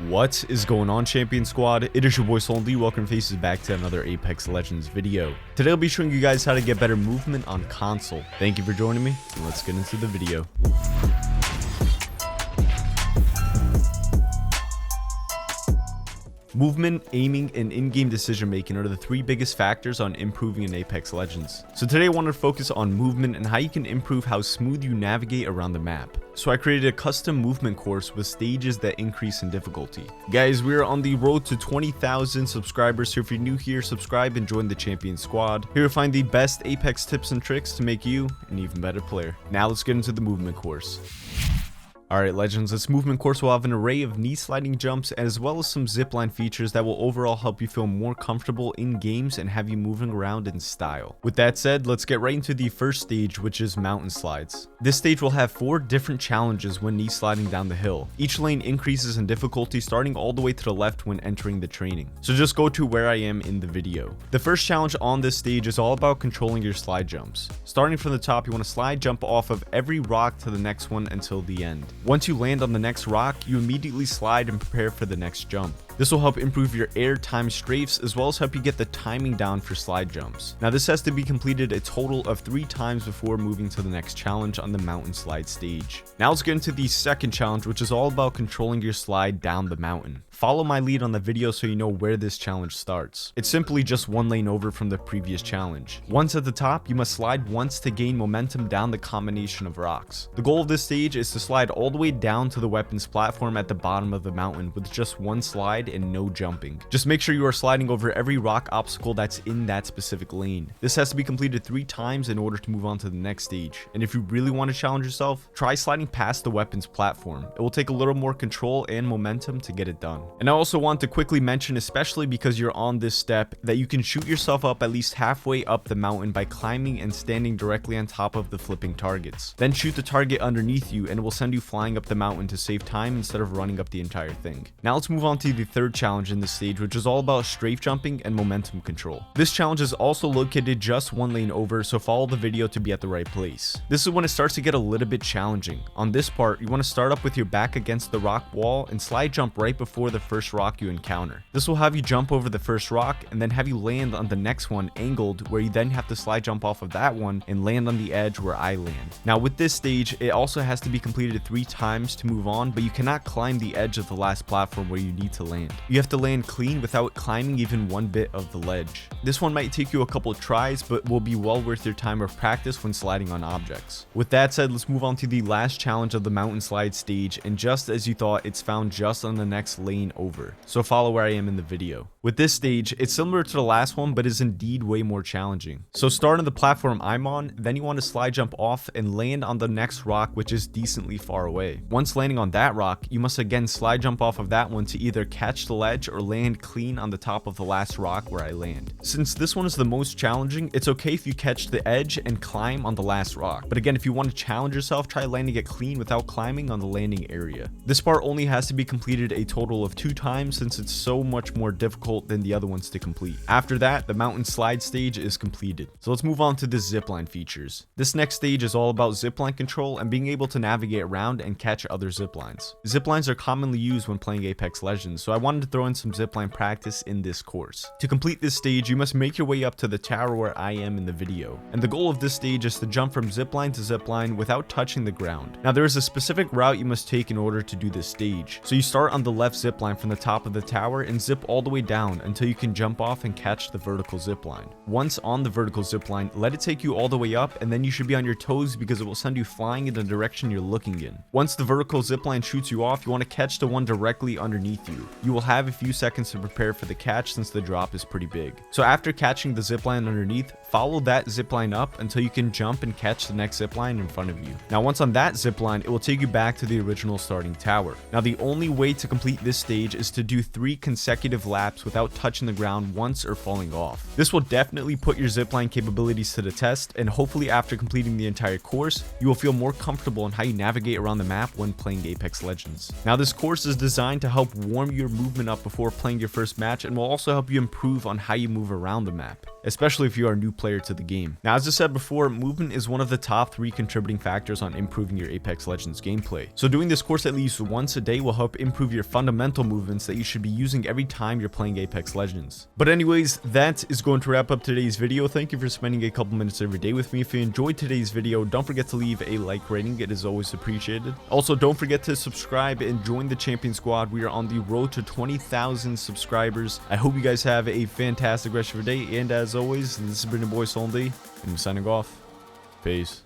What is going on, Champion Squad? It is your boy Sultan. Welcome faces back to another Apex Legends video. Today I'll be showing you guys how to get better movement on console. Thank you for joining me, and let's get into the video. Movement, aiming, and in-game decision making are the three biggest factors on improving in Apex Legends. So today I want to focus on movement and how you can improve how smooth you navigate around the map. So I created a custom movement course with stages that increase in difficulty. Guys, we are on the road to 20,000 subscribers, so if you're new here, subscribe and join the Champion Squad. Here you'll find the best Apex tips and tricks to make you an even better player. Now let's get into the movement course. Alright Legends, this movement course will have an array of knee sliding jumps as well as some zipline features that will overall help you feel more comfortable in games and have you moving around in style. With that said, let's get right into the first stage, which is mountain slides. This stage will have 4 different challenges when knee sliding down the hill. Each lane increases in difficulty, starting all the way to the left when entering the training. So just go to where I am in the video. The first challenge on this stage is all about controlling your slide jumps. Starting from the top, you want to slide jump off of every rock to the next one until the end. Once you land on the next rock, you immediately slide and prepare for the next jump. This will help improve your air time strafes as well as help you get the timing down for slide jumps. Now this has to be completed a total of 3 times before moving to the next challenge on the mountain slide stage. Now let's get into the second challenge, which is all about controlling your slide down the mountain. Follow my lead on the video so you know where this challenge starts. It's simply just one lane over from the previous challenge. Once at the top, you must slide once to gain momentum down the combination of rocks. The goal of this stage is to slide all the way down to the weapons platform at the bottom of the mountain with just one slide and no jumping. Just make sure you are sliding over every rock obstacle that's in that specific lane. This has to be completed 3 times in order to move on to the next stage. And if you really want to challenge yourself, try sliding past the weapons platform. It will take a little more control and momentum to get it done. And I also want to quickly mention, especially because you're on this step, that you can shoot yourself up at least halfway up the mountain by climbing and standing directly on top of the flipping targets. Then shoot the target underneath you and it will send you flying up the mountain to save time instead of running up the entire thing. Now let's move on to the third challenge in this stage, which is all about strafe jumping and momentum control. This challenge is also located just one lane over, so follow the video to be at the right place. This is when it starts to get a little bit challenging. On this part, you want to start up with your back against the rock wall and slide jump right before the first rock you encounter. This will have you jump over the first rock and then have you land on the next one angled, where you then have to slide jump off of that one and land on the edge where I land. Now with this stage, it also has to be completed 3 times to move on, but you cannot climb the edge of the last platform where you need to land. You have to land clean without climbing even one bit of the ledge. This one might take you a couple of tries, but will be well worth your time of practice when sliding on objects. With that said, let's move on to the last challenge of the mountain slide stage, and just as you thought, it's found just on the next lane over. So follow where I am in the video. With this stage, it's similar to the last one, but is indeed way more challenging. So start on the platform I'm on, then you want to slide jump off and land on the next rock, which is decently far away. Once landing on that rock, you must again slide jump off of that one to either catch the ledge or land clean on the top of the last rock where I land. Since this one is the most challenging, it's okay if you catch the edge and climb on the last rock. But again, if you want to challenge yourself, try landing it clean without climbing on the landing area. This part only has to be completed a total of 2 times since it's so much more difficult than the other ones to complete. After that, the mountain slide stage is completed. So let's move on to the zipline features. This next stage is all about zipline control and being able to navigate around and catch other ziplines. Ziplines are commonly used when playing Apex Legends, so I wanted to throw in some zipline practice in this course. To complete this stage, you must make your way up to the tower where I am in the video. And the goal of this stage is to jump from zipline to zipline without touching the ground. Now there is a specific route you must take in order to do this stage. So you start on the left zipline from the top of the tower and zip all the way down until you can jump off and catch the vertical zipline. Once on the vertical zipline, let it take you all the way up, and then you should be on your toes because it will send you flying in the direction you're looking in. Once the vertical zipline shoots you off, you want to catch the one directly underneath you. You will have a few seconds to prepare for the catch since the drop is pretty big. So after catching the zipline underneath, follow that zipline up until you can jump and catch the next zipline in front of you. Now once on that zipline, it will take you back to the original starting tower. Now the only way to complete this stage is to do 3 consecutive laps without touching the ground once or falling off. This will definitely put your zipline capabilities to the test, and hopefully after completing the entire course, you will feel more comfortable in how you navigate around the map when playing Apex Legends. Now, this course is designed to help warm your movement up before playing your first match, and will also help you improve on how you move around the map, especially if you are a new player to the game. Now, as I said before, movement is one of the top 3 contributing factors on improving your Apex Legends gameplay. So doing this course at least once a day will help improve your fundamental movements that you should be using every time you're playing Apex Legends. But anyways, that is going to wrap up today's video. Thank you for spending a couple minutes every day with me. If you enjoyed today's video, don't forget to leave a like rating. It is always appreciated. Also, don't forget to subscribe and join the Champion Squad. We are on the road to 20,000 subscribers. I hope you guys have a fantastic rest of your day, and as always, this has been your boy Sultan, and I'm signing off. Peace.